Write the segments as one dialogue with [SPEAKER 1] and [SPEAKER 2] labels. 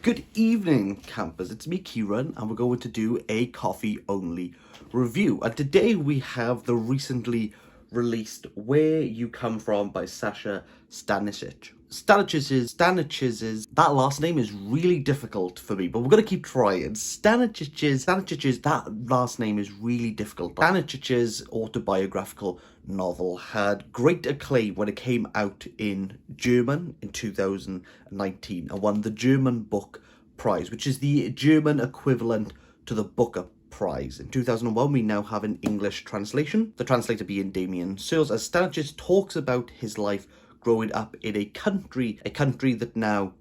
[SPEAKER 1] Good evening, campers. It's me, Kieran, and we're going to do a coffee-only review. And today we have the recently released Where You Come From by Saša Stanišić. Stanišić's, that last name is really difficult for me, but we're going to keep trying. Stanišić's, that last name is really difficult. Stanišić's autobiographical novel had great acclaim when it came out in German in 2019 and won the German Book Prize, which is the German equivalent to the Booker Prize. In 2001, we now have an English translation, the translator being Damien Searles, as Stanišić talks about his life growing up in a country that now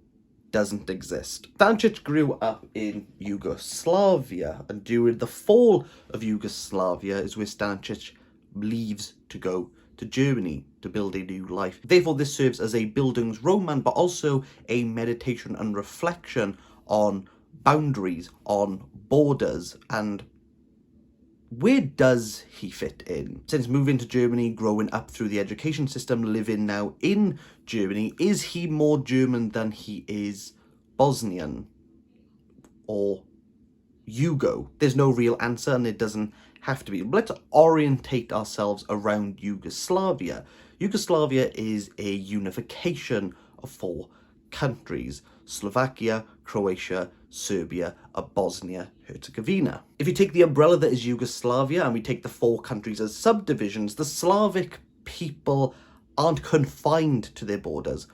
[SPEAKER 1] doesn't exist. Stanišić grew up in Yugoslavia, and during the fall of Yugoslavia is where Stanišić leaves to go to Germany to build a new life. Therefore, this serves as a Bildungsroman, but also a meditation and reflection on boundaries, on borders, and where does he fit in? Since moving to Germany, growing up through the education system, living now in Germany, is he more German than he is Bosnian or Yugo? There's no real answer, and it doesn't have to be. Let's orientate ourselves around Yugoslavia. Yugoslavia is a unification of four countries: Slovakia, Croatia, Serbia, and Bosnia-Herzegovina. If you take the umbrella that is Yugoslavia and we take the four countries as subdivisions, the Slavic people aren't confined to their borders.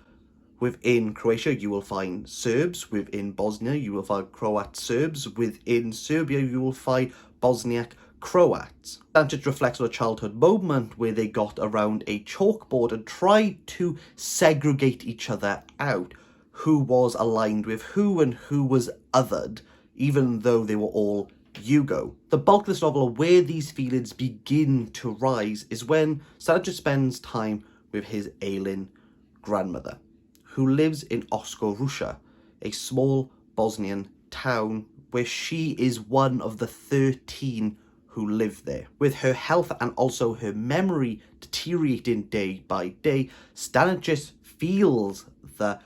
[SPEAKER 1] Within Croatia, you will find Serbs. Within Bosnia, you will find Croat Serbs. Within Serbia, you will find Bosniak Croats. Stanišić reflects on a childhood moment where they got around a chalkboard and tried to segregate each other out. Who was aligned with who and who was othered, even though they were all Yugo. The bulk of this novel, where these feelings begin to rise, is when Stanišić spends time with his ailing grandmother, who lives in Oskar, a small Bosnian town where she is one of the 13 who live there. With her health and also her memory deteriorating day by day, Stanišić feels that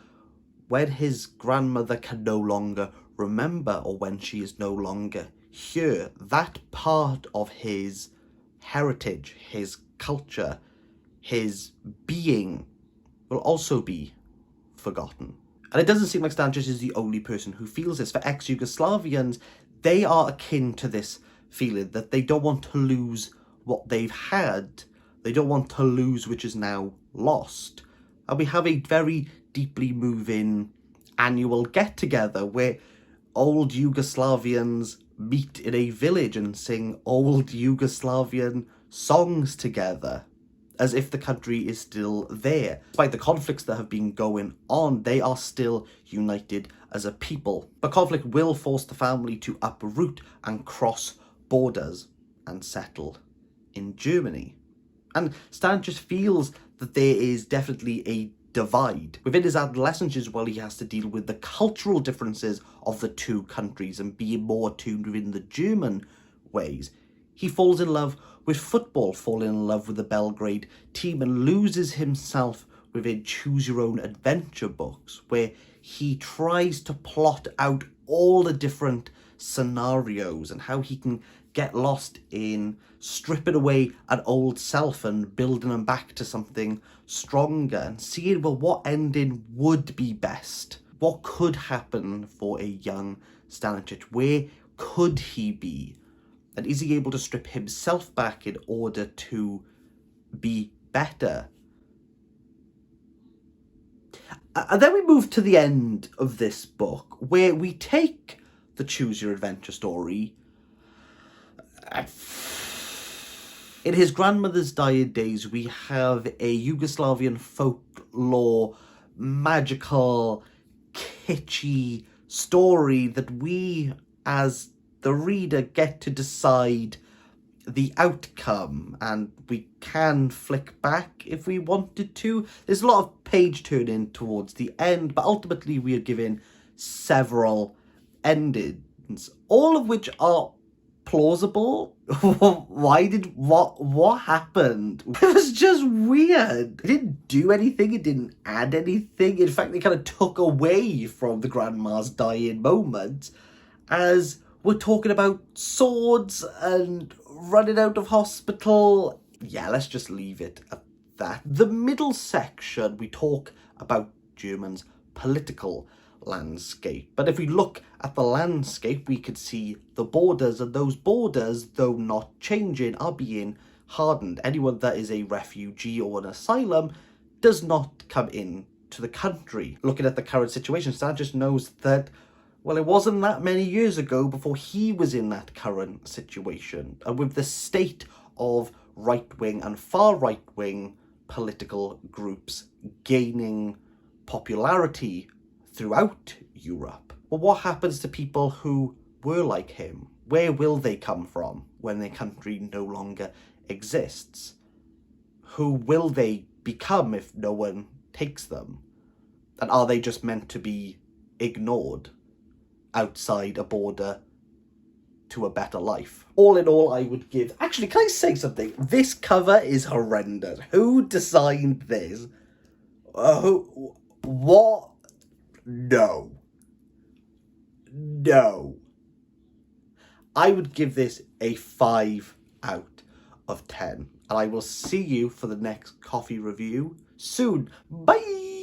[SPEAKER 1] when his grandmother can no longer remember, or when she is no longer here, that part of his heritage, his culture, his being will also be forgotten. And it doesn't seem like Stanišić is the only person who feels this. For ex-Yugoslavians, they are akin to this feeling that they don't want to lose what they've had. They don't want to lose which is now lost. And we have a very deeply moving annual get-together where old Yugoslavians meet in a village and sing old Yugoslavian songs together, as if the country is still there. Despite the conflicts that have been going on, they are still united as a people. But conflict will force the family to uproot and cross borders and settle in Germany. And Stanišić feels that there is definitely a divide. Within his adolescence is while he has to deal with the cultural differences of the two countries and be more attuned within the German ways. He falls in love with football, falling in love with the Belgrade team, and loses himself within Choose Your Own Adventure books, where he tries to plot out all the different scenarios and how he can get lost in stripping away an old self and building him back to something stronger, and seeing, well, what ending would be best. What could happen for a young Stanišić? Where could he be? And is he able to strip himself back in order to be better? And then we move to the end of this book, where we take the Choose Your Adventure story. In his grandmother's dying days, we have a Yugoslavian folklore, magical, kitschy story that we, as the reader, get to decide the outcome, and we can flick back if we wanted to. There's a lot of page turning towards the end, but ultimately we are given several endings, all of which are plausible? What happened? It was just weird. It didn't do anything, it didn't add anything. In fact, it kind of took away from the grandma's dying moment, as we're talking about swords and running out of hospital. Yeah, let's just leave it at that. The middle section, we talk about Germany's political landscape. But if we look at the landscape, we could see the borders, and those borders, though not changing, are being hardened. Anyone that is a refugee or an asylum does not come in to the country. Looking at the current situation, Stanišić knows that, well, it wasn't that many years ago before he was in that current situation. And with the state of right-wing and far right-wing political groups gaining popularity throughout Europe, well, what happens to people who were like him? Where will they come from when their country no longer exists? Who will they become if no one takes them? And are they just meant to be ignored outside a border to a better life? All in all, I would give... Actually, can I say something? This cover is horrendous. Who designed this? What? No. No. I would give this a 5 out of 10. And I will see you for the next coffee review soon. Bye!